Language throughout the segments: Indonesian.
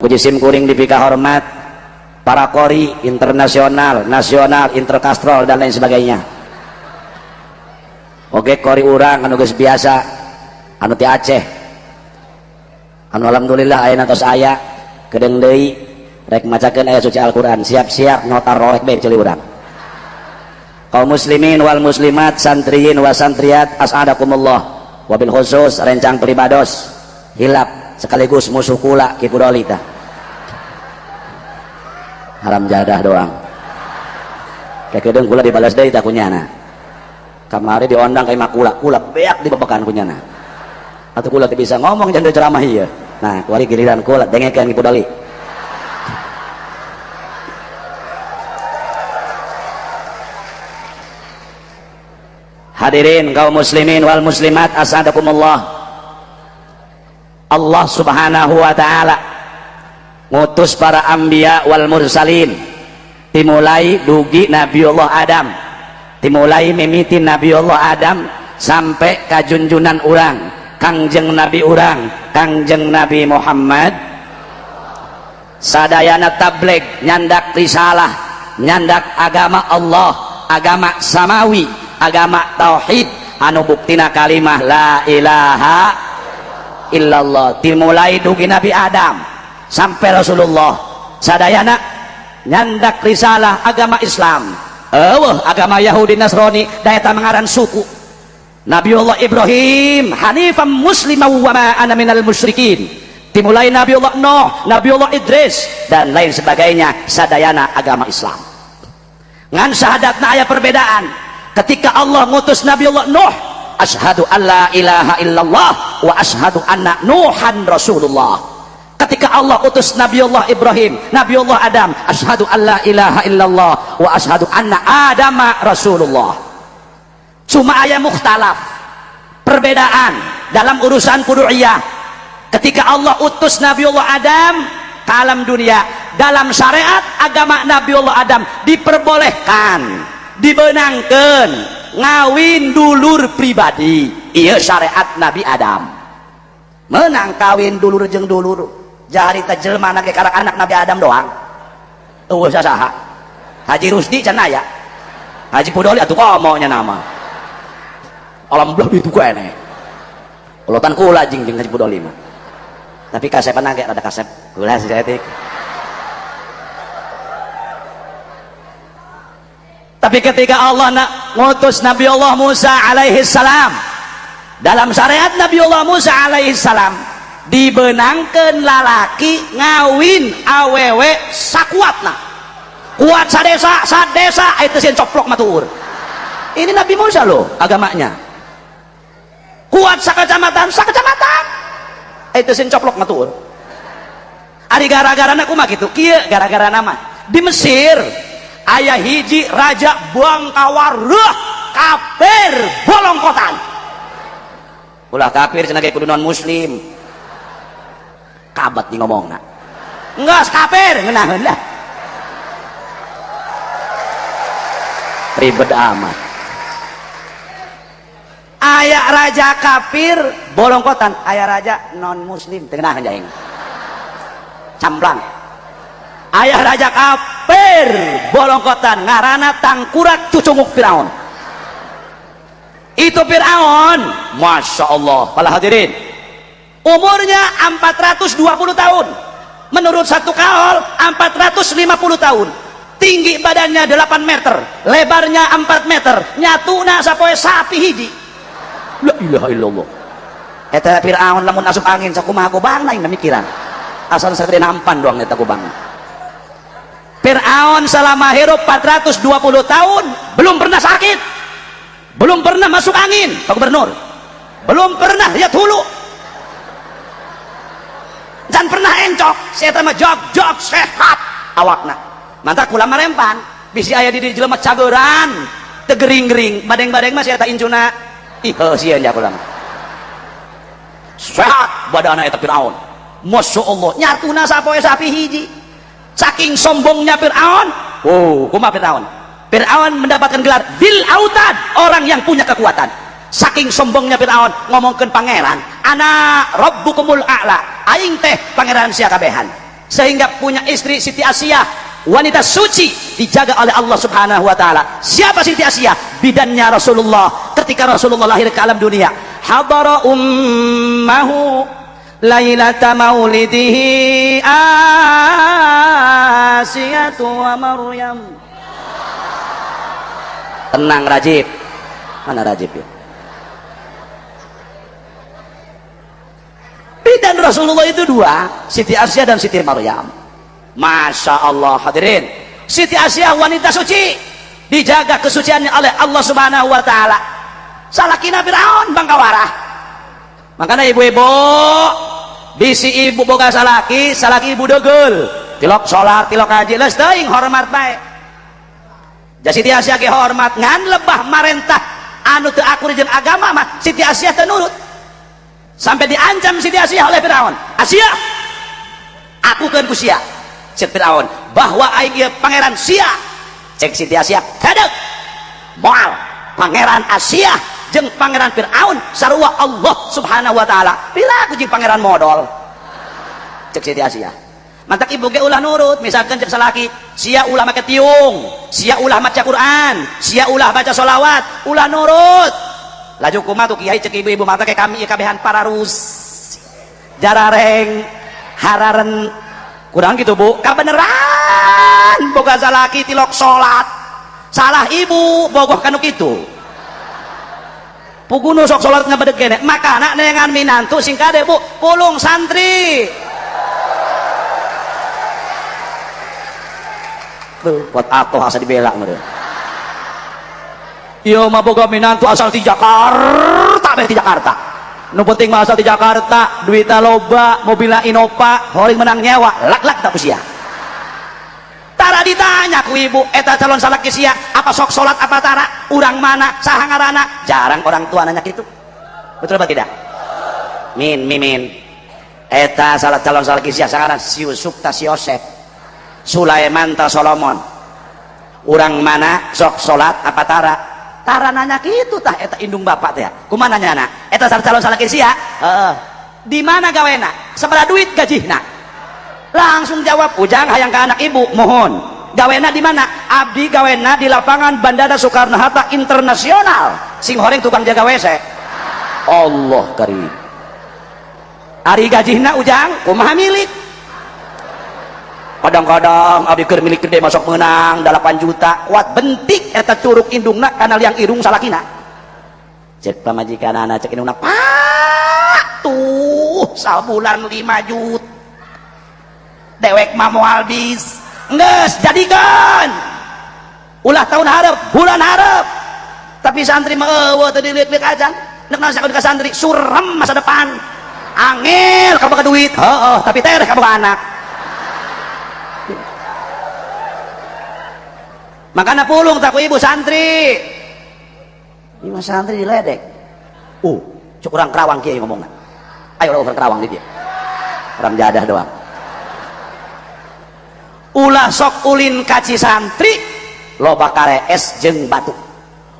Puji sim kuring dipika hormat para kori internasional, nasional, interkastrol dan lain sebagainya. Oke, kori urang anu geus biasa anu ti Aceh. Anu alhamdulillah aya tos aya kedeung deui rek macakeun ayat suci Al-Qur'an. Siap-siap notar rolek bae ceuli urang. Kaum muslimin wal muslimat, santriyin wa santriyat, as'adakumullah. Wabil khusus rencang pribados hilap sekaligus musuh kula ki Pudoli tah. Haram jadah doang. Kayak kedeung kula dibalas deui tah kunyana. Kamari diondang ka imah kula beak dibebekan kunyana. Atuh kula teu bisa ngomong jangan ceramah ieu. Nah, kuari giliran kula dengekeun ki Pudoli. Hadirin kaum muslimin wal muslimat, as'adakumullah. Allah subhanahu wa ta'ala ngutus para anbiya wal mursalin dimulai dugi Nabiullah Adam, dimulai mimiti Nabiullah Adam sampai ka junjunan urang kangjeng Nabi urang kangjeng Nabi Muhammad. Sadayana tabligh nyandak risalah, nyandak agama Allah, agama samawi, agama tauhid anu buktina kalimah la ilaha illallah. Dimulai dugi Nabi Adam sampai Rasulullah. Sadayana nyandak risalah agama Islam, agama Yahudi Nasrani daya mangaran suku. Nabiullah Ibrahim hanifam muslimah wa ma ana minal musyrikin. Dimulai Nabiullah Nuh, Nabiullah Idris dan lain sebagainya. Sadayana agama Islam. Ngan syahadatna aya perbedaan. Ketika Allah ngutus Nabiullah Nuh, asyhadu alla ilaha illallah wa asyhadu anna Nuhan Rasulullah. Ketika Allah utus Nabiullah Ibrahim, Nabiullah Adam, asyhadu alla ilaha illallah wa asyhadu anna Adama Rasulullah. Cuma aya mukhtalaf, perbedaan dalam urusan furu'iyah. Ketika Allah utus Nabiullah Adam ke alam dunia, dalam syariat agama Nabiullah Adam diperbolehkan, dibenangkan ngawin dulur pribadi. Iya syariat Nabi Adam menang kawin dulur jeung dulur. Jarita jelema na ge karek anak Nabi Adam doang. Eueuh saha? Haji Rusdi can aya. Haji Pudoli atuh komonya nama. Alhamdulillah itu kene. Ulotan kula jeung Haji Pudoli mah. Tapi kasepan ge rada kasep. Kula sejetik. Tapi ketika Allah ngutus Nabi Allah Musa alaihi salam, dalam syariat Nabi Allah Musa alaihi salam dibenangkeun lalaki ngawin awewe sakuatna. Kuat sadesa itu sieun coplok matur. Ini Nabi Musa loh agamanya. Kuat sakacamatan itu sieun coplok matur. Ari gara-garana kumaha kitu? Kieu gara-gara nama di Mesir ayah hiji raja bangkawareuh kafir bolongkotan. Ulah kafir cenah ge kudu non muslim. Kabat di ngomongna. Enggeus kafir ngeunaheun dah. Ribet amat. Aya raja kafir bolongkotan, aya raja non muslim teu ngeunaheun jaing. Camblang. Ayah raja kafir bolongkotan ngaranna Tangkurak Cucunguk Firaun. Itu Firaun, masya Allah. Para hadirin, umurnya 420 tahun. Menurut satu kaul 450 tahun. Tinggi badannya 8 meter, lebarnya 4 meter. Nyatuna sapoe sapi hiji. La ilaha illallah. Eta Firaun lamun asup angin sakumaha gobang lain mikiran. Asal sagede nampan doang eta gobang. Fir'aun selama hidup 420 tahun belum pernah sakit, belum pernah masuk angin, Pak Gubernur, belum pernah lihat hulu, dan pernah encok. Saya mah jog sehat awakna. Mantap kula marempan bisi aya di jelema cageran tegering-gering badeng-badeng mah saya tak incuna ih sieun ya kula mah sehat badanna eta Fir'aun, masya Allah. Nyatuna sapoe sapi hiji. Saking sombongnya Fir'aun, kumaha Fir'aun? Fir'aun mendapatkan gelar Dil Autad, orang yang punya kekuatan. Saking sombongnya Fir'aun ngomongkeun pangeran, ana rabbukumul a'la, aing teh pangeran sia kabehan. sehingga punya istri Siti Asiyah, wanita suci, dijaga oleh Allah Subhanahu wa taala. Siapa Siti Asiyah? Bidannya Rasulullah. Ketika Rasulullah lahir ke alam dunia, hadara ummahu lailata maulidihi Asiyatu wa Maryam. Tenang Rajib. Mana Rajib ya? Bidan Rasulullah itu dua, Siti Asiyah dan Siti Maryam. Masya Allah hadirin, Siti Asiyah wanita suci, dijaga kesuciannya oleh Allah Subhanahu wa taala. Salakina Firaun bangkawarah. Makanya ibu-ibu, bisi ibu boga salaki, salaki ibu degel. Tilok salat, tilok haji, leus teuing hormat bae. Jadi Siti Asiyah ge hormat ngan lebah marentah anu teu akur jeung agama mah Siti Asiyah teu nurut. Sampai diancam Siti Asiyah oleh Firaun. Asiyah, aku keun ku sia. Cek Firaun, bahwa aing ieu pangeran sia. Cek Siti Asiyah, hedeg. Moal pangeran Asiyah jeung pangeran Firaun sarua Allah Subhanahu wa taala. Bila aku jeung pangeran modal. Cek Siti Asiyah. Mantak ibu ge ulah nurut, misalkan cek salaki, sia ulah make tiung, sia ulah maca Quran, sia ulah baca sholawat, ulah nurut. Laju kumaha tuh kiai cek ibu-ibu mata kayak kami kabehan pararus jarareng hararen kurang gitu bu, kabeneran boga salaki tilok sholat salah ibu bogoh kanu kitu pugunu sok sholat ngabedeg kene makana nengan minantu singkade bu pulung santri tuh buat atoh asa dibela ngeureun. Iya mah boga minantu asal di Jakarta di Jakarta. Nu penting mah asal di Jakarta, duitna loba, mobilna Innova, horing menang nyewa, lak-lak tak sia. Tara ditanya ku ibu, eta calon salaki sia, apa sok salat apa tara, urang mana, saha ngaranna? Jarang orang tua nanya gitu. Betul apa tidak? Min. Eta salat calon salaki sia sangaran si Yusuf ta si Yosef. Sulaiman ta Solomon. Urang mana sok salat apa tara? Tara nanya gitu tah eta indung bapak teh kumaha nanyana eta calon salaki sia di mana gawena sabaraha duit gajihna langsung jawab ujang hayang ka anak ibu mohon gawena di mana abdi gawena di lapangan Bandara Soekarno-Hatta Internasional sing horeng tukang jaga WC Allah karim ari gajihna ujang kumaha milik kadang-kadang abdi keur milik gede masuk menang 8 juta kuat bentik eta curug indungna kana liang irung salakina cek pamajikanana cek indungna pak tuh sabulan 5 juta dewek mah moal bis geus jadikan ulah tahun hareup bulan hareup tapi santri mah eueuh teu dililik-lilik aja neuk naon ka santri surem masa depan angel kaboga duit heeh tapi teh kaboga anak. Makanya pulung tak ku ibu santri ini santri diledek cuk urang Kerawang kiai ngomongna ayo urang Kerawang di dia orang jadah doang ulah sok ulin kaci santri loba karees jeung batu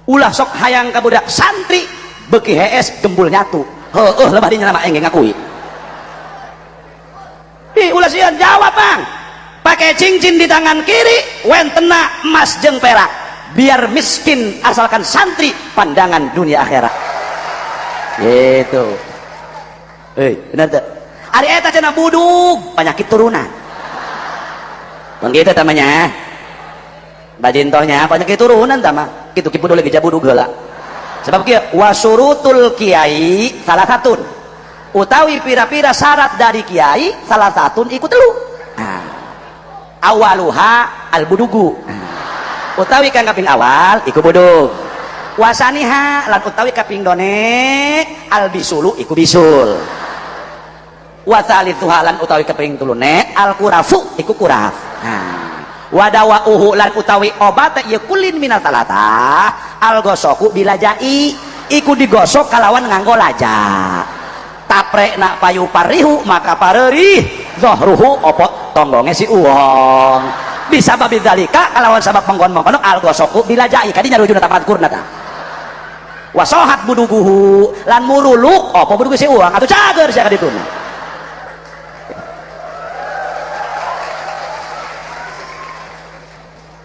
ulah sok hayang ka budak santri beuki hees gembul nyatu heueuh lebah dinya mah engge ngakui ulah sieun jawab bang pakai cincin di tangan kiri wentena emas jeung perak biar miskin asalkan santri pandangan dunia akhirat gitu bener tuh ari eta cenah budug penyakit turunan begitu tamanya bajintohnya penyakit turunan tama kitu kipu dulu geja budug heula sebab kieu wasurutul kiai salah satun utawi pira-pira syarat dari kiai salah satun ikut telu awaluha al budugu utawi kang kaping awal iku budug wasaniha lan utawi kaping done al bisulu iku bisul wasalithuha lan utawi kaping tulune al kurafu iku kuraf wadawa uhu lan utawi obat ieu kulin minal talata al gosoku bilajai iku digosok kalawan nganggo laja tapre nak payu parihu maka pareurih zohruhu opot tonggongnya si uang bisa babi dalika kalawan sabab menggon-menggon al gosoku bilajai kadinya rujuna tapadkurna ta wasohat buduguhu lan muruluk apa budugu si uang atuh cager sia kadituna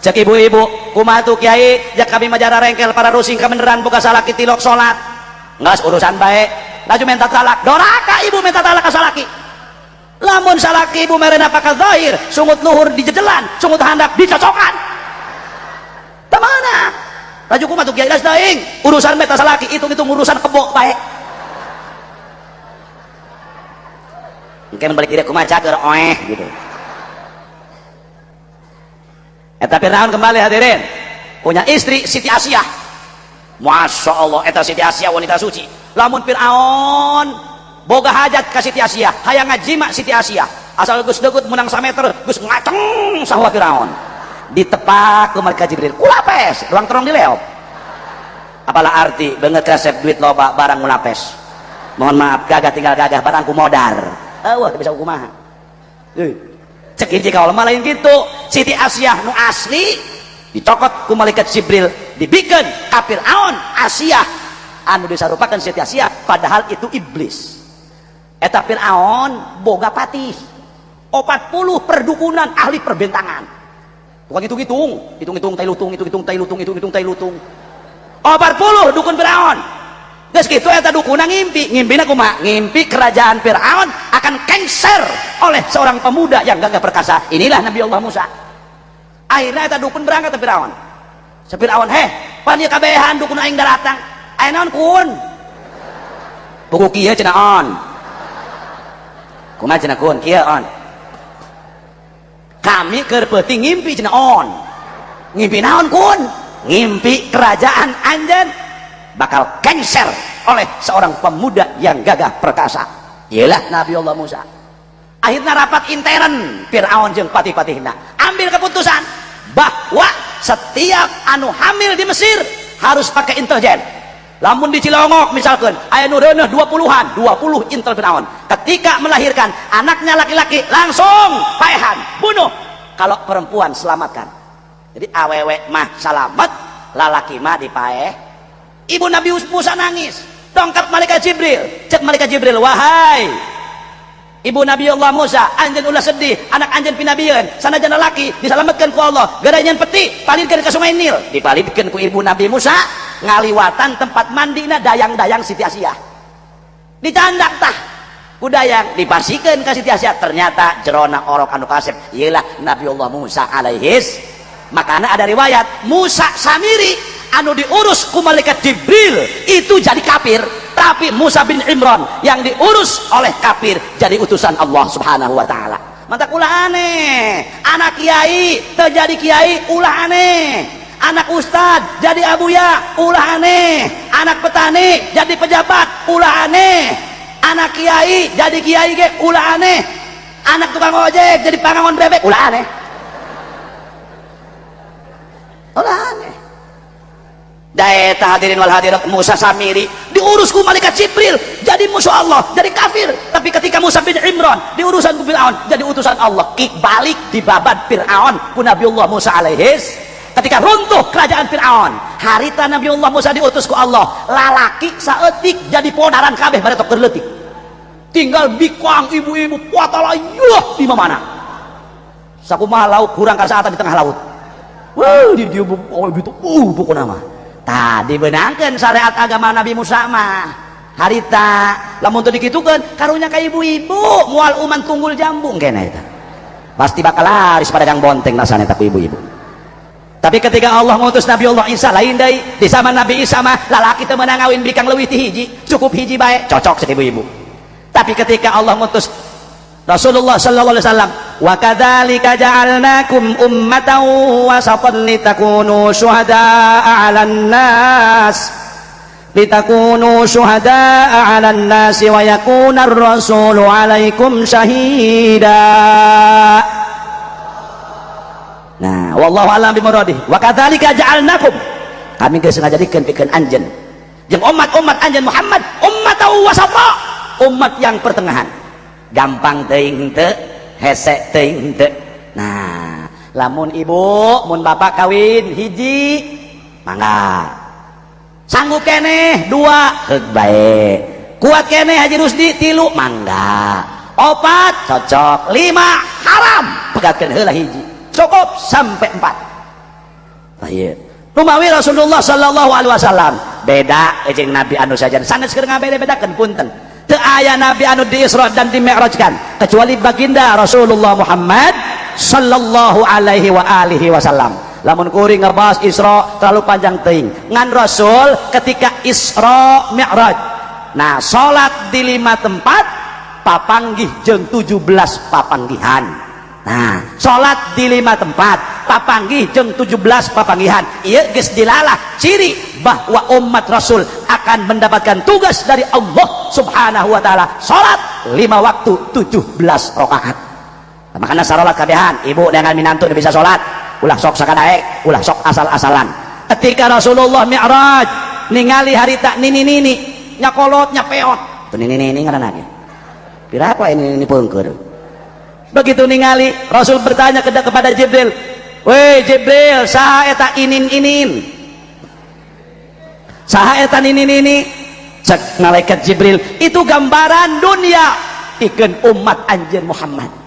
cek ibu-ibu kumaha tuh kiai jak kami majara rengkel para rusing kebeneran buka salaki tilok salat ngas urusan baik laju minta talak doraka ibu minta talak ka salaki lamun salaki ibu merena pakai zahir sungut luhur dijejelan sungut handap dicocokan temana laju kumaha tuh kiai las daing urusan minta salaki itu urusan kebo baik mungkin balik diri kumaha cager gitu. Eta Fir'aun kembali hadirin punya istri Siti Asyah. Masya Allah eta Siti Asyah wanita suci. Lamun Fir'aun boga hajat ke Siti Asyah hayang ngajima Siti Asyah asal geus deukeut menang 1 meter geus ngaceng saha Fir'aun ditepak ku malaikat Jibril kulapes ruang terong dileop apalah arti beungeut resep duit loba barang mulapes mohon maaf gagah tinggal gagah barangku modar wah bisa kumaha cek hiji kaul lain gitu Siti Asyah nu asli dicokot ku malaikat Jibril dibikeun ka Fir'aun Asyah anu disarupakeun Siti Asyah padahal itu iblis eta Fir'aun boga patih 40 perdukunan ahli perbentangan bukan hitung-hitung tai lutung hitung-hitung tai lutung hitung-hitung tai lutung 40 dukun Fir'aun geus kitu eta dukuna ngimpina kumaha ngimpi kerajaan Fir'aun akan kengser oleh seorang pemuda yang gagah perkasa inilah Nabi Allah Musa akhirnya eta dukun berangkat ke Fir'aun Fir'aun pan ieu kabehan dukun aing daratang aya naon kun buku kieu cenah on kumaha cenah kun kieu on kami keur peuting ngimpi cenah on ngimpi naon kun ngimpi kerajaan anjeun bakal kengser oleh seorang pemuda yang gagah perkasa ialah Nabi Allah Musa akhirnya rapat intern Fir'aun jeung patih-patihna ambil keputusan bahwa setiap anu hamil di Mesir harus pakai intelijen lamun di Cilongok misalkan aya nu reuneuh 20-an 20 intel Fir'aun ketika melahirkan anaknya laki-laki langsung paehan bunuh kalau perempuan selamatkan jadi awewe mah salamet lalaki mah dipaeh ibu Nabi Musa nangis dongkap malaikat Jibril cek malaikat Jibril wahai ibu Nabi Allah Musa anjeun ulah sedih anak anjeun pinabieun sanajan laki diselamatkan ku Allah gara nyen peti palingkeun ka sungai Nil dipalingkeun ku ibu Nabi Musa ngaliwatan tempat mandina dayang-dayang Siti Asyah dicandak tah ku dayang dipasikeun ka Siti Asyah ternyata jerona orok anu kasep ialah Nabi Allah Musa alaihis makana ada riwayat Musa Samiri anu diurus ku malaikat Jibril itu jadi kafir tapi Musa bin Imran yang diurus oleh kafir jadi utusan Allah subhanahu wa ta'ala mantap ulah aneh anak kiai terjadi kiai ulah aneh anak ustad jadi abuya ulah aneh anak petani jadi pejabat ulah aneh anak kiai jadi kiai ge ulah aneh anak tukang ojek jadi pangangon bebek ulah aneh ulah aneh daeta hadirin wal hadirat Musa Samiri diurus ku malaikat Jibril jadi musuh Allah jadi kafir tapi ketika Musa bin Imran diurusan ku Fir'aun jadi utusan Allah balik dibabat Fir'aun ku Nabiullah Musa alaihis ketika runtuh kerajaan Fir'aun harita Nabiullah Musa diutus ku Allah lalaki saeutik jadi podaran kabeh baretok keur leutik tinggal bikwang ibu-ibu puatala yuh di mana sakumaha laut kurang kasaatan di tengah laut wah dia gitu pokona mah tadi benangkan syariat agama Nabi Musa mah harita lamun teu dikitukeun karunya ka ibu-ibu moal uman tunggul jambung kena eta pasti bakal laris pada gang bonteng rasana eta ku ibu-ibu tapi ketika Allah ngutus Nabi Allah Isa lain deui di zaman Nabi Isa mah lalaki teu meunang ngawin bikang leuwih ti hiji cukup hiji bae cocok cek ibu-ibu tapi ketika Allah ngutus Rasulullah sallallahu alaihi wasallam wa kadzalika ja'alnakum ummatan wasatan litakunu syuhada'a 'alan nas litakunu syuhada'a 'alan nas wa yakuna ar-rasulu 'alaikum syahida. Nah, wallahu a'lam bimuradi. Wa kadzalika ja'alnakum kami geus ngajadikeun pikeun anjeun jeung umat-umat anjeun Muhammad ummatan wasata umat yang pertengahan gampang teuing henteu hese teuing henteu nah lamun ibu mun bapak kawin hiji mangga sanggup keneh 2 heug bae kuat keneh Haji Rusdi 3 mangga 4 cocok 5 haram pegatkeun heula hiji cukup sampai 4 Iya. Rumawi Rasulullah sallallahu alaihi wasallam beda jeung nabi anu saja sanes keur ngabeda-bedakeun punten. Teu aya nabi anu di Isra dan di Mi'rajkan kecuali baginda Rasulullah Muhammad sallallahu alaihi wa alihi wasallam. Lamun kuring ngebahas Isra terlalu panjang teuing. Ngan Rasul ketika Isra Mi'raj. Nah, salat di 5 tempat papanggih jeung 17 papanggihan. Nah, salat di 5 tempat papanggih jeung 17 papanggihan. Ieu geus dilalah ciri bahwa umat Rasul akan mendapatkan tugas dari Allah Subhanahu wa taala. Salat 5 waktu 17 rakaat. Nah, makanya salat kabehan, ibu dengan minantu bisa salat, ulah sok sakadaek, ulah sok asal-asalan. Ketika Rasulullah Mi'raj ningali harita nini-nini, nyakolot nyapeot. Tuh nini-nini ngaranna ge. Piraha ini peungkeur. Begitu ningali Rasul bertanya kepada Jibril, "Weh Jibril, saha eta inin-inin?" Saha eta nini-nini? Cek malaikat Jibril, "Itu gambaran dunia pikeun umat anjeun Muhammad."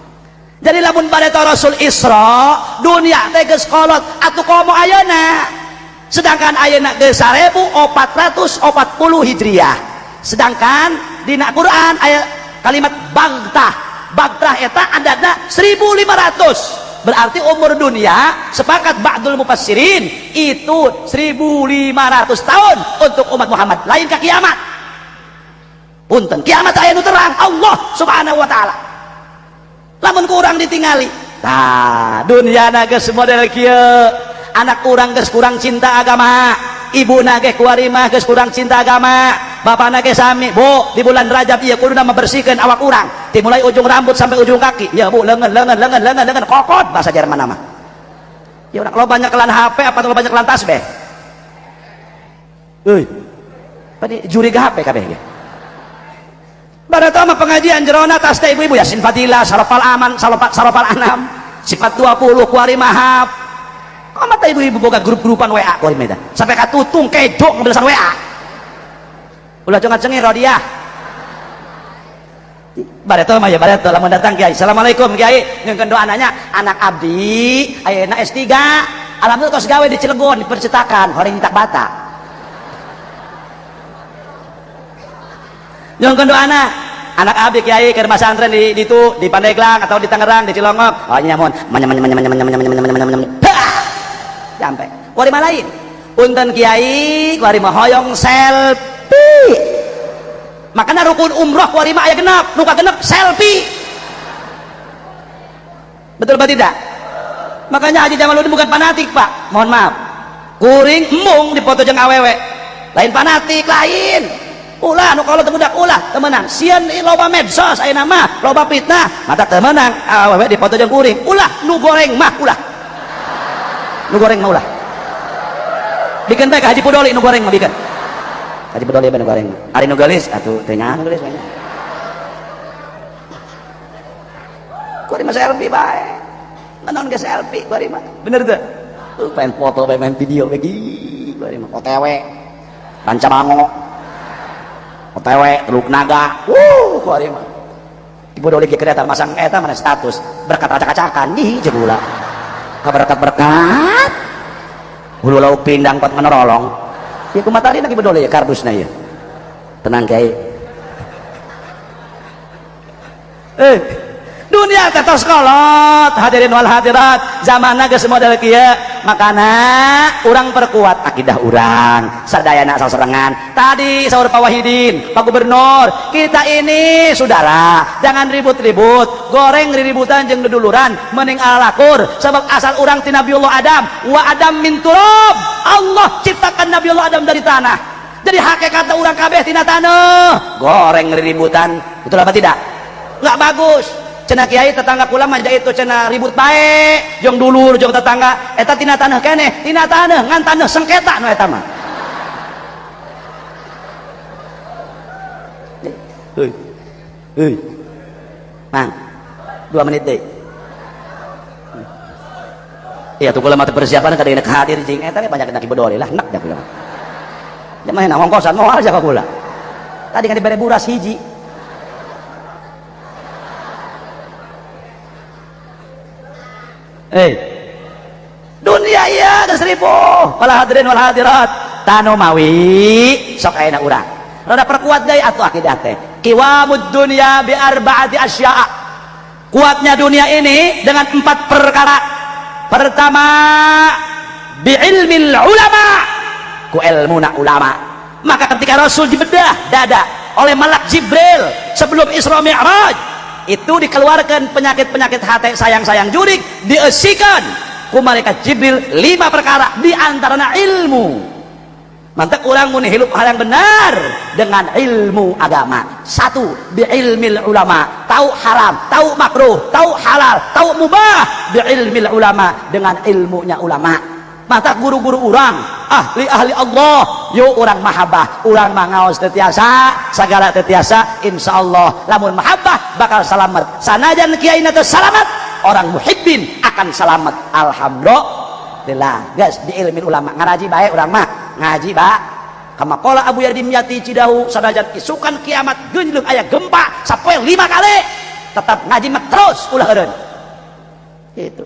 Jadi lamun bareta Rasul Isra, dunia teh geus kolot atuh komo ayeuna. Sedangkan ayeuna geus 1440 Hijriah. Sedangkan dina Quran aya kalimat bagtah. Bagtah eta andana 1500. Berarti umur dunia sepakat ba'dul mufassirin itu 1500 tahun untuk umat Muhammad, lain ka kiamat. Punten, kiamat aya nu terang Allah Subhanahu wa taala. Lamun kurang ditingali, nah dunia geus model kieu. Anak kurang geus kurang cinta agama, ibu ge kuari mah geus kurang cinta agama, bapak ge sami. Bu, di bulan Rajab ieu kuduna membersihkeun awak urang, dimulai ujung rambut sampai ujung kaki. Ya bu, lengan kokot bahasa Jerman nama. Ya urang lo banyak kelan HP apa lo banyak kelan tasbih? Euy. Tadi juri ke HP kabeh ge. Barata mah pengajian jerona tas teh ibu-ibu Yasin Fadilah, Sarafal Aman, Sarafal Anam, sifat 20 kuari mahab. Kok mata ibu-ibu boga grup-grupan WA kuari meda. Sampai ka tutung kedok ngabelasan WA. Ulah cengat-cengir Rodiah. Barata mah ya barata lamun datang Kiai. Assalamualaikum Kiai, nyungkeun doa nanya anak abdi ayeuna S3. Alhamdulillah tos gawe di Cilegon di percetakan, horeng tak bata. Nyongkeun doana anak abdi Kiai ke rumah santren di itu di Pandeglang atau di Tangerang di Cilongok. Oh nyamun sampai kuari mah lain punten Kiai kuari mah hoyong selfie. Makanya rukun umroh kuari mah aya genep, nu kagenep selfie. Betul apa tidak? Makanya haji zaman dulu bukan fanatik Pak, mohon maaf. Kuring embung dipoto jeung awewe, lain fanatik lain. Ulah nu kalau temudak ulah temenang sieun loba medsos ayeuna mah loba fitnah mata temenang awewe dipoto jeung kuring ulah nu goreng mah ulah nu goreng mah ulah bikin teh ka Haji Pudoli nu goreng mah bikin Haji Pudoli nu goreng ari nu geulis atuh teh nyaho geulis banyak kuring mah selfie bae naon ge selfie kuring mah bener teu pengen foto pengen video bagi kuring mah OTW Rancabango OTW Teluk Naga, kuari mah. Ibu doli kereta masang eta mana status berkat acak-acakan, ih jeung ulah. Kaberkat-berkat. Hulu lauk pindang pot menerolong. Ieu kumaha tadi ibu doli kardusna ieu. Tenang Kiai. Dunia teh tos kolot, hadirin wal hadirat, zamanna geus model kieu. Makana urang perkuat akidah urang, sadayana saserengan. Tadi saur Pak Wahidin, Pak Gubernur, kita ini saudara, jangan ribut-ribut, goreng riributan jeung duduluran, mending alalakur sebab asal urang ti Nabiullah Adam, wa Adam min turab. Allah ciptakan Nabiullah Adam dari tanah. Jadi hakikat urang kabeh tina tanah. Goreng riributan, betul apa tidak? Enggak bagus. Cenah Kiai tetangga kula mah itu cenah ribut bae jeung dulur jeung tetangga eta tina tanah keneh tina tanah ngan tanah sengketa nu eta mah Mang 2 menit deui iya tuh kula mah persiapan ka dina hadir jeung eta banyak nak ibodoli lah enak da kula jamaah na ngongkosan moal aja ka kula tadi kan dibere buras hiji dunia iya ke 1000 wal hadirin wal hadirat tanu mawi sok ayeuna urang rada perkuat deui atuh akidah teh qiwamud dunya bi arba'ati asya'a kuatnya dunia ini dengan 4 perkara pertama bi ilmil ulama ku ilmuna ulama maka ketika Rasul dibedah dada oleh malak Jibril sebelum Isra Mi'raj itu dikeluarkan penyakit-penyakit hati sayang-sayang jurik diesikan ku malaikat Jibril 5 perkara diantaranya ilmu mantap orang mun hidup hal yang benar dengan ilmu agama 1 bi ilmil ulama tahu haram tahu makruh tahu halal tahu mubah bi ilmil ulama dengan ilmunya ulama mata guru-guru orang ahli Allah yuk orang mahabbah orang mangaos tetiasa segala tetiasa insyaallah lamun mahabbah bakal selamat sanajan kiaina teu selamat orang muhibbin akan selamat alhamdulillah guys di ilmu ulama ngaraji bae urang mah ngaji ba kama qala Abu Yardim Yati Cidahu sanajan isukan kiamat geunleung aya gempa sapoe 5 kali tetap ngaji mah terus ulah eureun gitu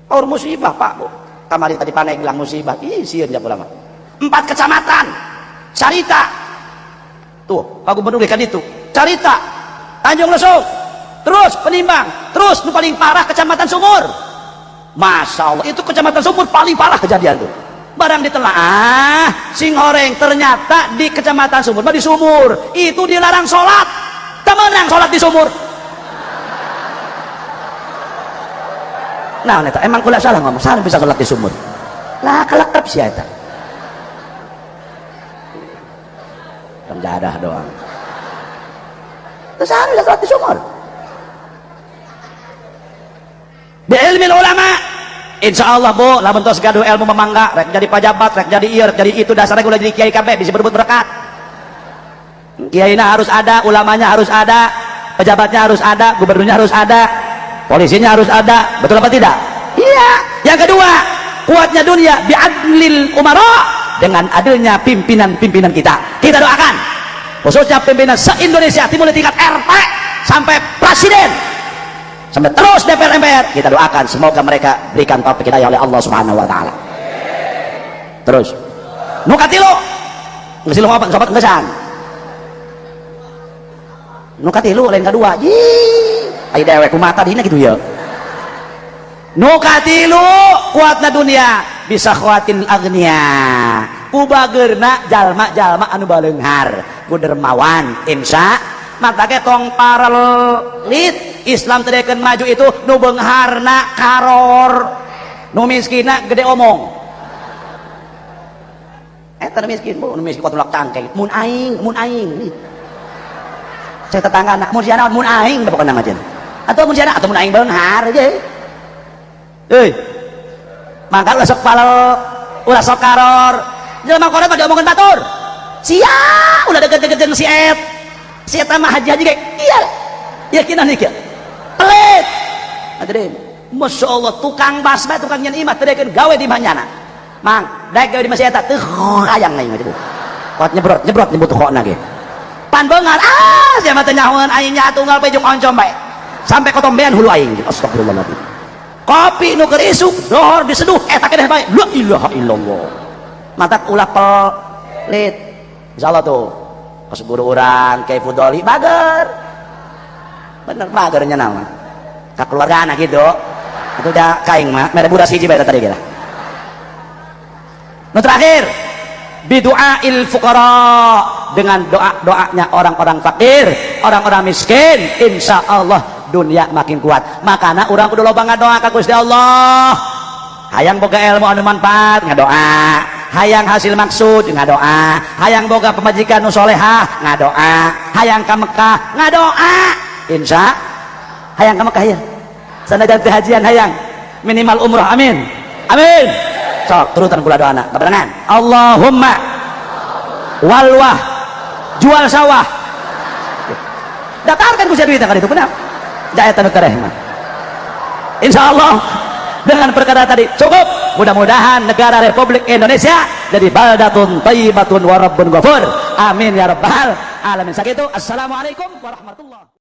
aur musibah Pak Bu kamari tadi panai bilang musibah ih sieun ya ulama 4 kecamatan carita tuh Pak Gubernur kan itu carita Tanjung Lesung terus Penimbang terus nu paling parah kecamatan Sumur Masya Allah itu kecamatan Sumur paling parah kejadian tuh barang ditelaah sing horeng ternyata di kecamatan Sumur di Sumur itu dilarang sholat temenang sholat di Sumur nah neta emang kula salah ngomong salah bisa sholat di Sumur lah kelekep sih eta penjadah doang terus bisa sholat di Sumur di ilmu ulama insyaallah Bu lamun tos gaduh ilmu memangga rek jadi pejabat rek jadi ieu rek jadi itu dasarnya ulah jadi kiai kabeh bisa berebut berkat kiaina harus ada ulamanya harus ada pejabatnya harus ada gubernurnya harus ada polisinya harus ada betul apa tidak iya yang kedua kuatnya dunia bi'adlil umara dengan adilnya pimpinan-pimpinan kita doakan khususnya pimpinan se-Indonesia dimulai tingkat RT sampai presiden sampai terus DPR MPR kita doakan semoga mereka berikan taufik hidayah oleh Allah Subhanahu wa taala. Terus nu katilu geus lu apa sobat geusang nu katilu lain kadua ai dewe kumaha tadina kitu ya nu katilu kuatna dunia bisa kuatin agnia kubageurna jalma-jalma anu baleunghar ku dermawan insya matake tong paralit Islam tedekeun maju itu nu beungharna karor nu miskina gede omong eta miskin Bu nu miskin potulak cangkeng mun aing cek tetanggana mun sia naon mun aing da pokona mah cenah atuh mun sia atuh mun aing beunghar ge euy mangga ulah sok palel ulah sok karor jelema korek mah diomongkeun batur sia ulah deket-deket jeung si eta mah haji-haji ge iya yakinan ieu pelit hadirin Masya Allah tukang basma tukang nyen imah tedekeun gawe di manyana mang daek gawe di masjid eta teu hayang aing gitu kuat nyebrot nyebut khona ge pan beungar sia mah teu nyahoeun aing nya tunggal pe jeung oncom bae sampai kotombean hulu aing astagfirullahaladzim kopi nu keur isuk dohor diseduh eta keneh bae la ilaha illallah matak ulah pelit insyaallah tuh pas guru urang Kyai Fudoli bager bener bagernya nama kekeluargaan gitu itu udah kaing mah mere budak hiji bae tadi kira nu terakhir bidu'ail fuqara dengan doa-doanya orang-orang fakir orang-orang miskin insyaallah dunia makin kuat makana urang kudu loba ngadoa ka Gusti Allah hayang boga ilmu anu manfaat ngadoa hayang hasil maksud ngadoa hayang boga pemajikan nu solehah ngadoa hayang ka Mekah ngadoa insya hayang ka Mekah ya sanajan teh hajian hayang minimal umrah amin amin sok turutan kula doana kabarengan Allahumma walwah jual sawah datarkan ku sia duit ka ditu benar da eta nu kareh mah insyaallah dengan perkara tadi cukup mudah-mudahan negara Republik Indonesia jadi baldatun thayyibatun wa rabbun ghafur amin ya rabbal alamin sakitu assalamualaikum warahmatullahi